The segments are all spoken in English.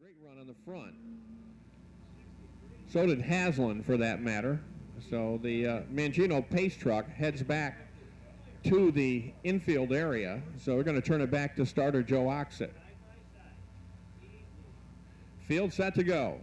Great run on the front. So did Haslam, for that matter. So the Mangino pace truck heads back to the infield area. So we're going to turn it back to starter Joe Oxett. Field set to go.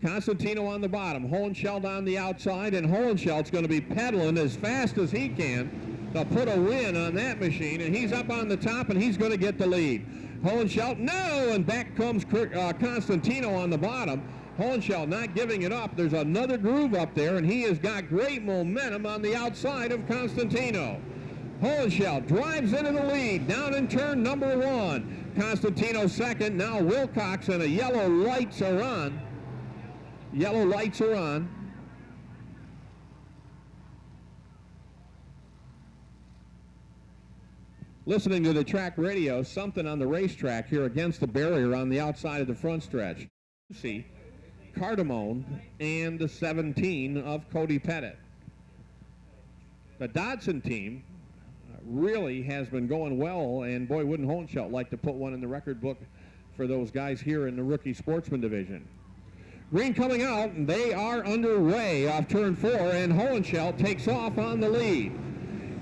Constantino on the bottom, Hohensheldt on the outside, and Hohenscheldt's going to be pedaling as fast as he can to put a win on that machine, and he's up on the top, and he's going to get the lead. Hohensheldt, no, and back comes Constantino on the bottom. Hohensheldt not giving it up. There's another groove up there, and he has got great momentum on the outside of Constantino. Hohensheldt drives into the lead, down in turn number 1. Constantino second, now Wilcox, and the yellow lights are on. Yellow lights are on. Listening to the track radio, something on the racetrack here against the barrier on the outside of the front stretch. See Cardamone and the 17 of Cody Pettit. The Dodson team really has been going well, and boy, wouldn't Hohensheldt like to put one in the record book for those guys here in the rookie sportsman division. Green coming out, and they are underway off turn 4, and Hohensheldt takes off on the lead.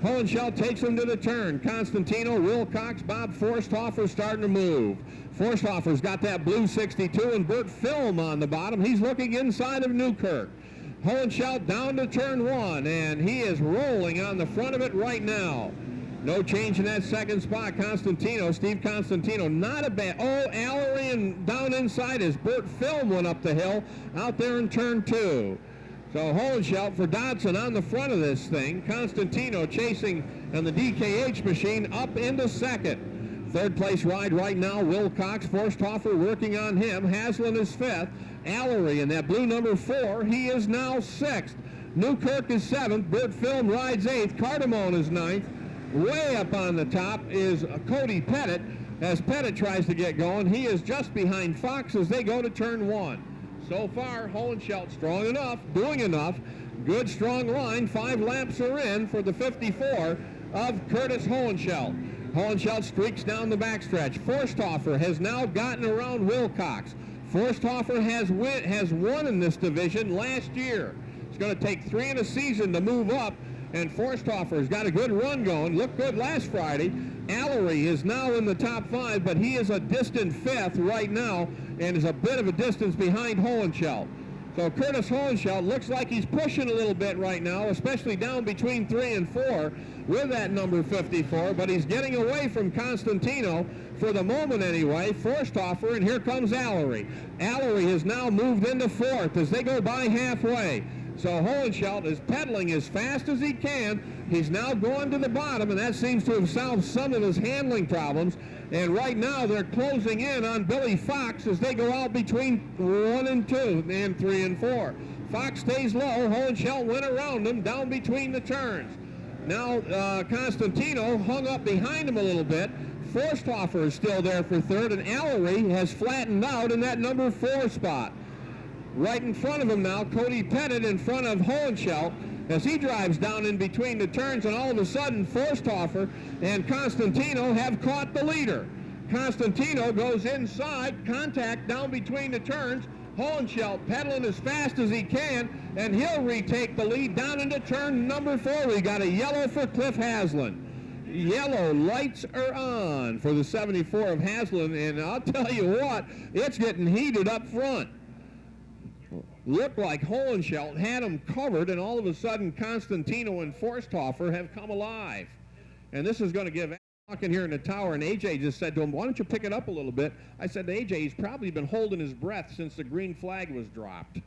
Hohensheldt takes him to the turn. Constantino, Wilcox, Bob Forsthofer starting to move. Forsthofer's got that blue 62 and Bert Film on the bottom. He's looking inside of Newkirk. Hohensheldt down to turn 1, and he is rolling on the front of it right now. No change in that second spot. Constantino, Steve Constantino, not a bad. Oh, Allery, and down inside as Bert Film went up the hill out there in turn 2. So Hohensheldt for Dodson on the front of this thing. Constantino chasing on the DKH machine up into second. Third place ride right now, Wilcox. Forsthofer working on him. Haslam is 5th. Allery in that blue number 4, he is now 6th. Newkirk is 7th. Bert Film rides 8th. Cardamone is 9th. Way up on the top is Cody Pettit. As Pettit tries to get going, he is just behind Fox as they go to turn 1. So far, Hohensheldt strong enough, doing enough. Good strong line. 5 laps are in for the 54 of Curtis Hohensheldt. Hohensheldt streaks down the backstretch. Forsthofer has now gotten around Wilcox. Forsthofer has won in this division last year. It's going to take 3 in a season to move up, and Forsthofer's got a good run going. Looked good last Friday. Allery is now in the top 5, but he is a distant 5th right now and is a bit of a distance behind Hohensheldt. So Curtis Hohensheldt looks like he's pushing a little bit right now, especially down between 3 and 4 with that number 54, but he's getting away from Constantino for the moment anyway. Forsthofer, and here comes Allery. Allery has now moved into 4th as they go by halfway. So Hohensheldt is pedaling as fast as he can. He's now going to the bottom, and that seems to have solved some of his handling problems. And right now they're closing in on Billy Fox as they go out between 1 and 2 and 3 and 4. Fox stays low. Hohensheldt went around him down between the turns. Now Constantino hung up behind him a little bit. Forsthofer is still there for 3rd, and Allery has flattened out in that number 4 spot. Right in front of him now, Cody Pettit in front of Hohensheldt as he drives down in between the turns, and all of a sudden Forsthofer and Constantino have caught the leader. Constantino goes inside, contact down between the turns. Hohensheldt pedaling as fast as he can, and he'll retake the lead down into turn number 4. We got a yellow for Cliff Haslam. Yellow lights are on for the 74 of Haslam, and I'll tell you what, it's getting heated up front. Looked like Hohensheldt had him covered, and all of a sudden Constantino and Forsthofer have come alive. And this is going to give talking here in the tower, and AJ just said to him, why don't you pick it up a little bit? I said to AJ, he's probably been holding his breath since the green flag was dropped.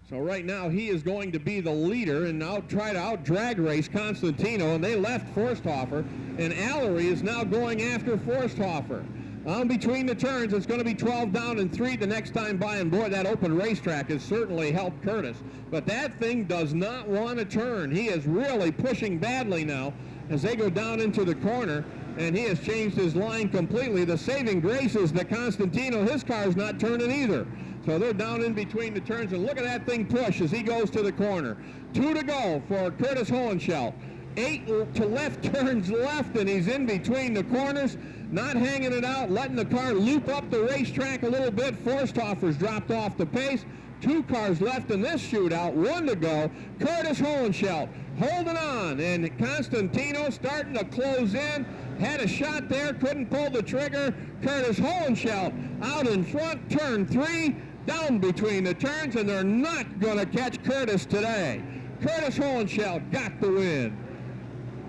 So right now he is going to be the leader and now try to out-drag race Constantino, and they left Forsthofer, and Allery is now going after Forsthofer. On between the turns, it's going to be 12 down and 3 the next time by, and boy, that open racetrack has certainly helped Curtis. But that thing does not want to turn. He is really pushing badly now as they go down into the corner, and he has changed his line completely. The saving grace is that Constantino, his car's not turning either. So they're down in between the turns, and look at that thing push as he goes to the corner. 2 to go for Curtis Hohensheldt. 8 to left turns left, and he's in between the corners. not hanging it out, letting the car loop up the racetrack a little bit. Forsthofer's dropped off the pace. 2 cars left in this shootout, 1 to go. Kurtis Hohensheldt holding on, and Constantino starting to close in. Had a shot there, couldn't pull the trigger. Kurtis Hohensheldt out in front, turn 3, down between the turns, and they're not going to catch Kurtis today. Kurtis Hohensheldt got the win.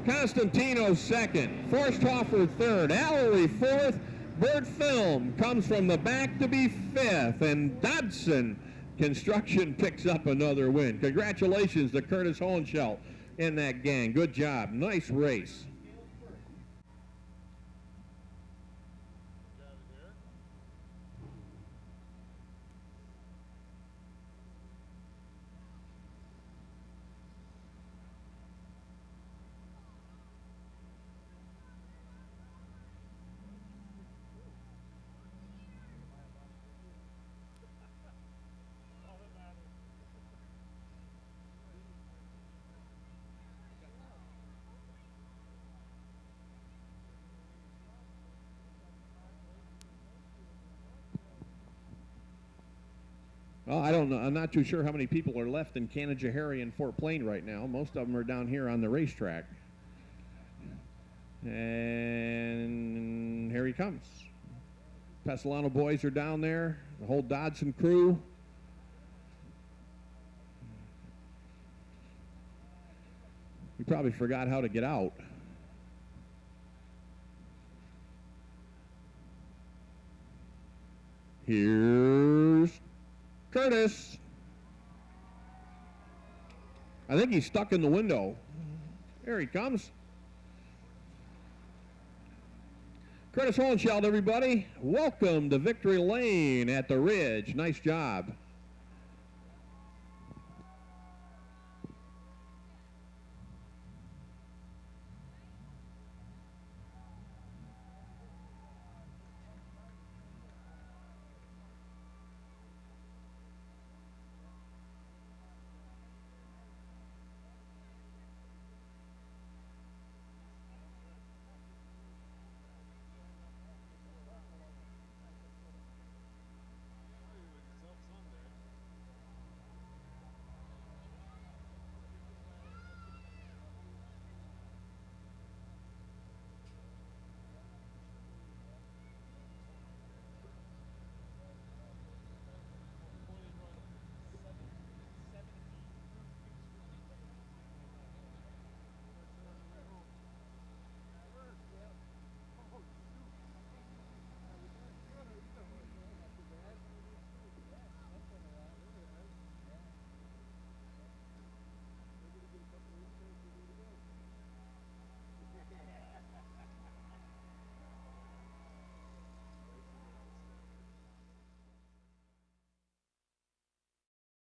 Constantino second, Forsthofer third, Allery fourth. Bert Film comes from the back to be fifth, and Dodson Construction picks up another win. Congratulations to Kurtis Hohensheldt and that gang. Good job. Nice race. Well, I don't know. I'm not too sure how many people are left in Canajoharie and Fort Plain right now. Most of them are down here on the racetrack. And here he comes. Pessolano boys are down there. The whole Dodson crew. We probably forgot how to get out. Here's Kurtis. I think he's stuck in the window. There he comes. Kurtis Hohensheldt, everybody. Welcome to Victory Lane at the Ridge. Nice job.